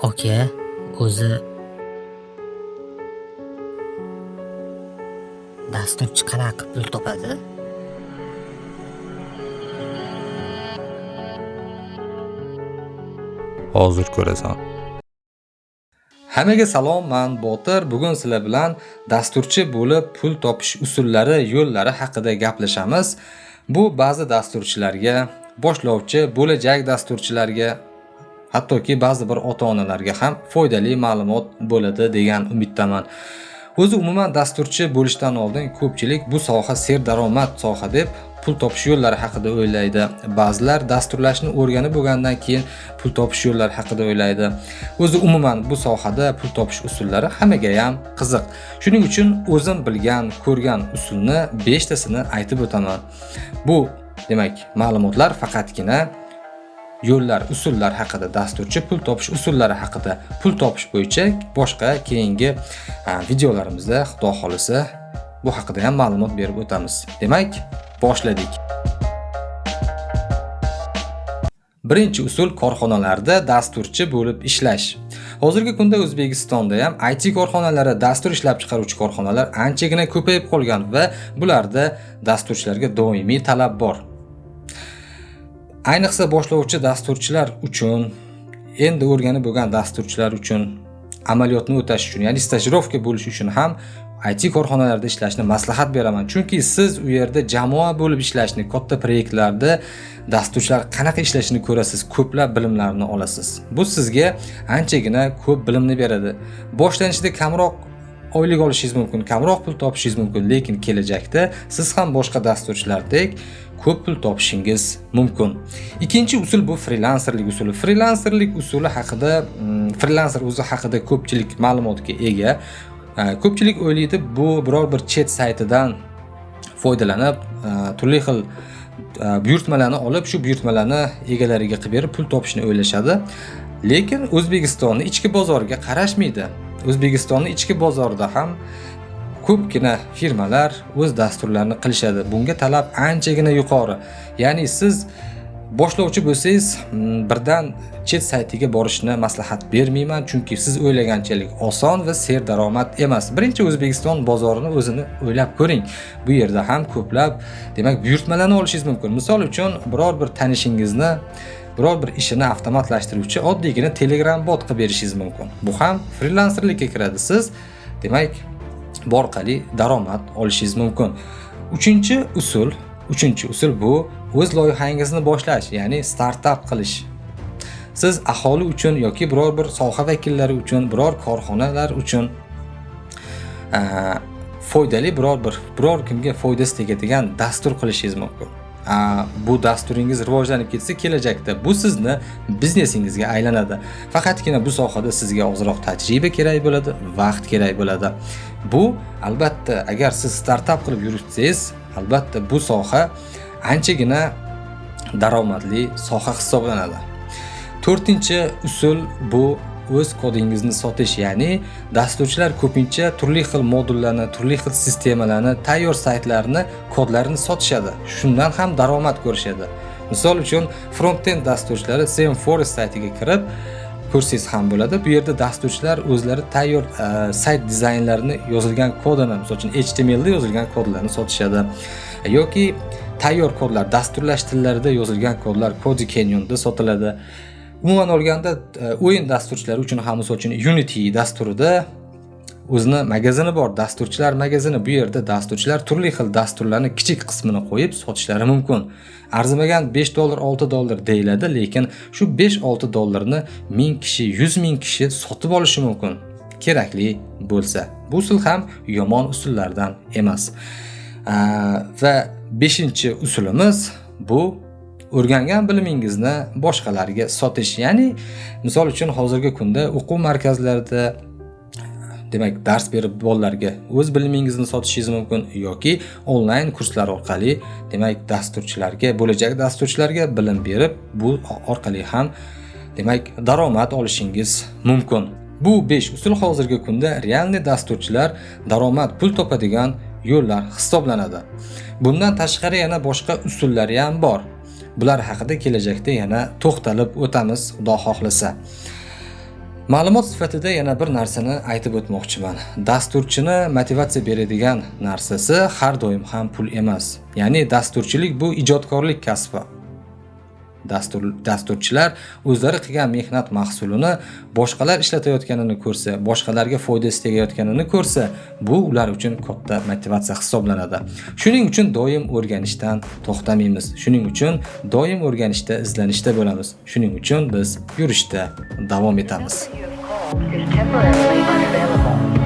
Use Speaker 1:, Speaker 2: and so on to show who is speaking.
Speaker 1: Aka, o'zi dasturchi qanaqa pul topadi?
Speaker 2: Hozir ko'rasan. Hammaga salom, men Botir. Bugun sizlar bilan dasturchi bo'lib pul topish usullari, yo'llari haqida gaplashamiz. Bu ba'zi dasturchilarga, boshlovchi, bo'lajak dasturchilarga, hattoki ba'zi bir ota-onalarga ham foydali ma'lumot bo'ladi degan umiddaman. O'zi umuman dasturchi bo'lishdan oldin ko'pchilik bu soha serdaromad soha deb pul topish yo'llari haqida o'ylaydi. Ba'zilar dasturlashni o'rganib bo'lgandan keyin pul topish yo'llari haqida o'ylaydi. O'zi umuman bu sohada pul topish usullari hammaga ham qiziq. Shuning uchun o'zim bilgan, ko'rgan usulni 5 tasini aytib o'taman. Bu demak, ma'lumotlar faqatgina yo'llar, usullar haqida, dasturchi pul topish usullari haqida, pul topish bo'yicha boshqa keyingi videolarimizda Xudo xolisa bu haqida ham ma'lumot berib o'tamiz. Demak, boshladik. Birinchi usul korxonalarda dasturchi bo'lib ishlash. Hozirgi kunda O'zbekistonda ham IT korxonalari, dastur ishlab chiqaruvchi korxonalar anchagina ko'payib qolgan va bularda dasturchilarga doimiy talab bor. Ayniqsa boshlovchi dasturchilar uchun, endi o'rganib bo'lgan dasturchilar uchun, amaliyotni o'tash uchun, ya'ni stajirovka bo'lish uchun ham IT korxonalarda ishlashni maslahat beraman. Chunki siz u yerda jamoa bo'lib ishlashni, katta proyektlarda dasturchilar qanaqa ishlashini ko'rasiz, ko'plab bilimlarni olasiz. Bu sizga anchagina ko'p bilimni beradi. Boshlanishda kamroq oylik olishingiz mumkin, kamroq pul topishingiz mumkin, lekin kelajakda siz ham boshqa dasturchilardek ko'p pul topishingiz mumkin. Ikkinchi usul bu frilanserlik usuli. Frilanserlik usuli haqida, frilanser o'zi haqida ko'pchilik ma'lumotga ega. Ko'pchilik o'ylaydi, bu biror bir chet saytidan foydalanib, turli xil buyurtmalarni olib, shu buyurtmalarni egalariga qilib berib pul topishni o'ylashadi. Lekin O'zbekistonning ichki bozoriga qarashmaydi. O'zbekistonning ichki bozorida ham ko'pgina firmalar o'z dasturlarini qilishadi. Bunga talab anchagina yuqori. Ya'ni siz boshlovchi bo'lsangiz, birdan chet saytiga borishni maslahat bermayman, chunki siz o'ylaganchalik oson va serdaromad emas. Birinchi O'zbekiston bozorini o'zini o'ylab ko'ring. Bu yerda ham ko'plab, demak, buyurtmalarni olishingiz mumkin. Misol uchun, biror bir tanishingizni biror bir ishini avtomatlashtiruvchi oddiygina Telegram bot qilib berishingiz mumkin. Bu ham frilanserlikka kiradi. Siz, demak, bu orqali daromad olishingiz mumkin. Uchinchi usul bu o'z loyihangizni boshlash, ya'ni startup qilish. Siz aholi uchun yoki biror bir soha vakillari uchun, biror korxonalar uchun foydali biror kimga foydasi tegadigan dastur qilishingiz mumkin. Bu dasturingiz rivojlanib ketsa, kelajakda bu sizni biznesingizga aylanadi. Faqatgina bu sohada sizga ozroq tajriba kerak bo'ladi, vaqt kerak bo'ladi. Bu albatta, agar siz startup qilib yuritsangiz, albatta bu soha anchagina daromadli soha hisoblanadi. To'rtinchi usul bu o'z kodingizni sotish, ya'ni dasturchilar ko'pincha turli xil modullarni, turli xil sistemalarni, tayyor saytlarni, kodlarini sotishadi. Shundan ham daromad ko'rishadi. Misol uchun, front-end dasturchilari Salesforce saytiga kirib ko'rsangiz ham bo'ladi. Bu yerda dasturchilar o'zlari tayyor sayt dizaynlarini yozilgan kodini, misol uchun html da yozilgan kodlarni sotishadi. Yoki tayyor kodlar, dasturlash tillarida yozilgan kodlar Code Canyon'da sotiladi. Umuman olganda o'yin dasturchilari uchun ham, misol uchun Unity dasturida o'zini magazini bor, dasturchilar magazini. Bu yerda dasturchilar turli xil dasturlarni kichik qismini qo'yib sotishlari mumkin. Arzimagan $5, $6 deyiladi, lekin shu $5-6 1000 kishi, 100 ming kishi sotib olishi mumkin, kerakli bo'lsa. Bu usul ham yomon usullardan emas. Va 5-chi usulimiz bu o'rgangan bilimingizni boshqalarga sotish. Ya'ni misol uchun hozirgi kunda o'quv markazlarida, demak, dars berib bolalarga o'z bilimingizni sotishingiz mumkin yoki onlayn kurslar orqali, demak, dasturchilarga, bo'lajak dasturchilarga bilim berib, bu orqali ham, demak, daromad olishingiz mumkin. Bu 5 usul hozirgi kunda realniy dasturchilar daromad pul topadigan yo'llar hisoblanadi. Bundan tashqari yana boshqa usullar ham bor. Bular haqida kelajakda yana to'xtalib o'tamiz, Xudo xohlasa. Ma'lumot sifatida yana bir narsani aytib o'tmoqchiman. Dasturchini motivatsiya beradigan narsasi har doim ham pul emas. Ya'ni dasturchilik bu ijodkorlik kasbi. Dasturchilar o'zlari qilgan mehnat mahsulini boshqalar ishlatayotganini ko'rsa, boshqalarga foydasi tegayotganini ko'rsa, bu ular uchun katta motivatsiya hisoblanadi. Shuning uchun doim o'rganishdan to'xtamaymiz. Shuning uchun doim o'rganishda, izlanishda bo'lamiz. Shuning uchun biz yurishda davom etamiz.
Speaker 3: Is temporarily unavailable.